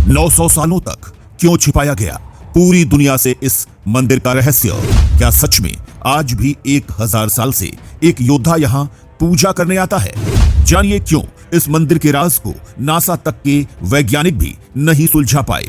900 सालों तक क्यों छिपाया गया पूरी दुनिया से इस मंदिर का रहस्य? क्या सच में आज भी 1000 साल से एक योद्धा यहाँ पूजा करने आता है? जानिए क्यों इस मंदिर के राज को नासा तक के वैज्ञानिक भी नहीं सुलझा पाए।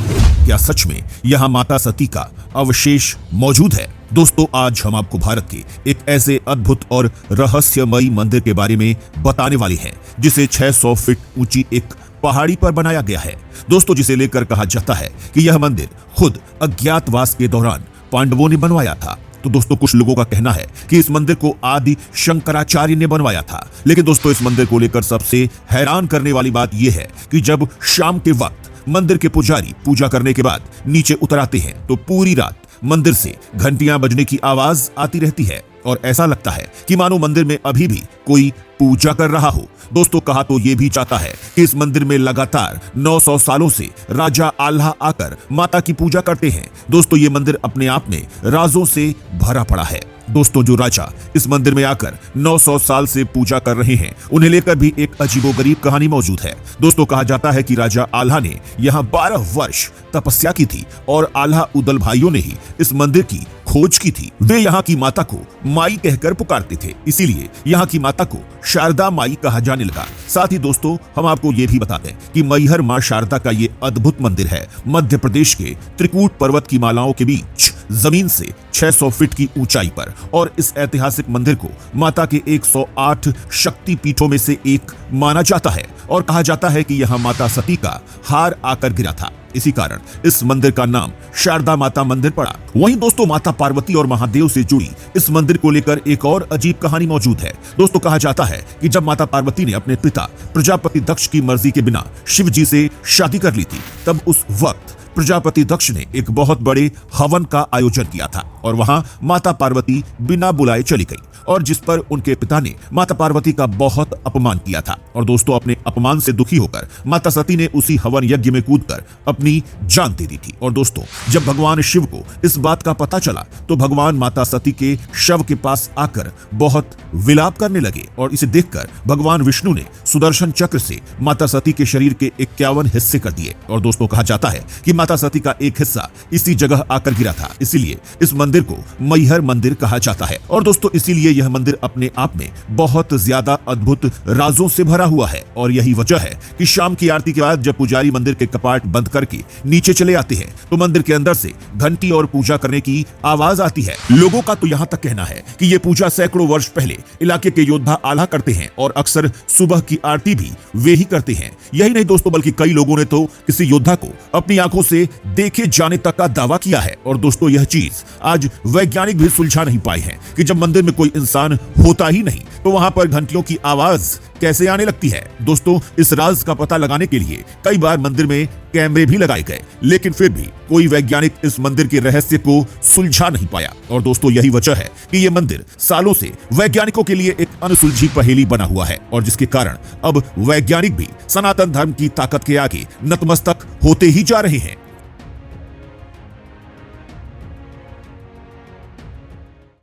क्या सच में यहाँ माता सती का अवशेष मौजूद है? दोस्तों, आज हम आपको भारत के एक ऐसे अद्भुत और रहस्यमयी मंदिर के बारे में बताने वाले हैं जिसे 600 फीट ऊंची एक पहाड़ी पर बनाया गया है। दोस्तों, जिसे लेकर कहा जाता है कि यह मंदिर खुद अज्ञातवास के दौरान पांडवों ने बनवाया था। तो दोस्तों, कुछ लोगों का कहना है कि इस मंदिर को आदि शंकराचार्य ने बनवाया था। लेकिन दोस्तों, इस मंदिर को लेकर सबसे हैरान करने वाली बात यह है कि जब शाम के वक्त मंदिर के पुजारी पूजा करने के बाद नीचे उतर आते हैं तो पूरी रात मंदिर से घंटियां बजने की आवाज आती रहती है और ऐसा लगता है कि मानो मंदिर में अभी भी कोई पूजा कर रहा हो। दोस्तों, कहा तो ये भी जाता है कि इस मंदिर में लगातार 900 सालों से राजा आल्हा आकर माता की पूजा करते हैं। दोस्तों, ये मंदिर अपने आप में राजों से भरा पड़ा है। दोस्तों, जो राजा इस मंदिर में आकर 900 साल से पूजा कर रहे हैं, उन्हें लेकर भी एक अजीबोगरीब कहानी मौजूद है। दोस्तों, कहा जाता है कि राजा आल्हा ने यहाँ 12 वर्ष तपस्या की थी और आल्हा उदल भाइयों ने ही इस मंदिर की खोज की थी। वे यहाँ की माता को माई कहकर पुकारते थे, इसीलिए यहाँ की माता को शारदा माई कहा जाने लगा। साथ ही दोस्तों, हम आपको ये भी बता दें कि मैहर मां शारदा का ये अद्भुत मंदिर है मध्य प्रदेश के त्रिकूट पर्वत की मालाओं के बीच जमीन से 600 फीट की ऊंचाई पर। और इस ऐतिहासिक मंदिर को माता के 108 शक्ति पीठों में से एक माना जाता है और कहा जाता है कि यहाँ माता सती का हार आकर गिरा था। इसी कारण इस मंदिर का नाम शारदा माता मंदिर पड़ा। वहीं दोस्तों, माता पार्वती और महादेव से जुड़ी इस मंदिर को लेकर एक और अजीब कहानी मौजूद है। दोस्तों, कहा जाता है कि जब माता पार्वती ने अपने पिता प्रजापति दक्ष की मर्जी के बिना शिव जी से शादी कर ली थी, तब उस वक्त प्रजापति दक्ष ने एक बहुत बड़े हवन का आयोजन किया था और वहां माता पार्वती बिना बुलाए चली गई और जिस पर उनके पिता ने माता पार्वती का बहुत अपमान किया था। और दोस्तों, अपने अपमान से दुखी होकर माता सती ने उसी हवन यज्ञ में कूदकर अपनी जान दे दी थी। और दोस्तों, जब भगवान शिव को इस बात का पता चला तो भगवान माता सती के शव के पास आकर बहुत विलाप करने लगे और इसे देखकर भगवान विष्णु ने सुदर्शन चक्र से माता सती के शरीर के 51 हिस्से कर दिए। और दोस्तों, कहा जाता है कि माता सती का एक हिस्सा इसी जगह आकर गिरा था, इसीलिए इस मंदिर को मैहर मंदिर कहा जाता है। और दोस्तों, इसीलिए यह मंदिर अपने आप में बहुत ज्यादा अद्भुत राजों से भरा हुआ है। और यही वजह है कि शाम की आरती के बाद जब पुजारी मंदिर के कपाट बंद करके नीचे चले आते हैं तो मंदिर के अंदर से घंटी और पूजा करने की आवाज आती है। लोगों का तो यहाँ तक कहना है कि ये पूजा सैकड़ों वर्ष पहले इलाके के योद्धा आल्हा करते हैं और अक्सर सुबह की आरती भी वे ही करते हैं। यही नहीं दोस्तों, बल्कि कई लोगों ने तो किसी योद्धा को अपनी आंखों से देखे जाने तक का दावा किया है। और दोस्तों, यह चीज आज वैज्ञानिक भी सुलझा नहीं पाए हैं कि जब मंदिर में कोई इंसान होता ही नहीं तो वहां पर घंटियों की आवाज कैसे आने लगती है। दोस्तों, इस राज का पता लगाने के लिए कई बार मंदिर में कैमरे भी लगाए गए, लेकिन फिर भी कोई वैज्ञानिक इस मंदिर के रहस्य को सुलझा नहीं पाया। और दोस्तों, यही वजह है कि यह मंदिर सालों से वैज्ञानिकों के लिए एक अनसुलझी पहेली बना हुआ है और जिसके कारण अब वैज्ञानिक भी सनातन धर्म की ताकत के आगे नतमस्तक होते ही जा रहे हैं।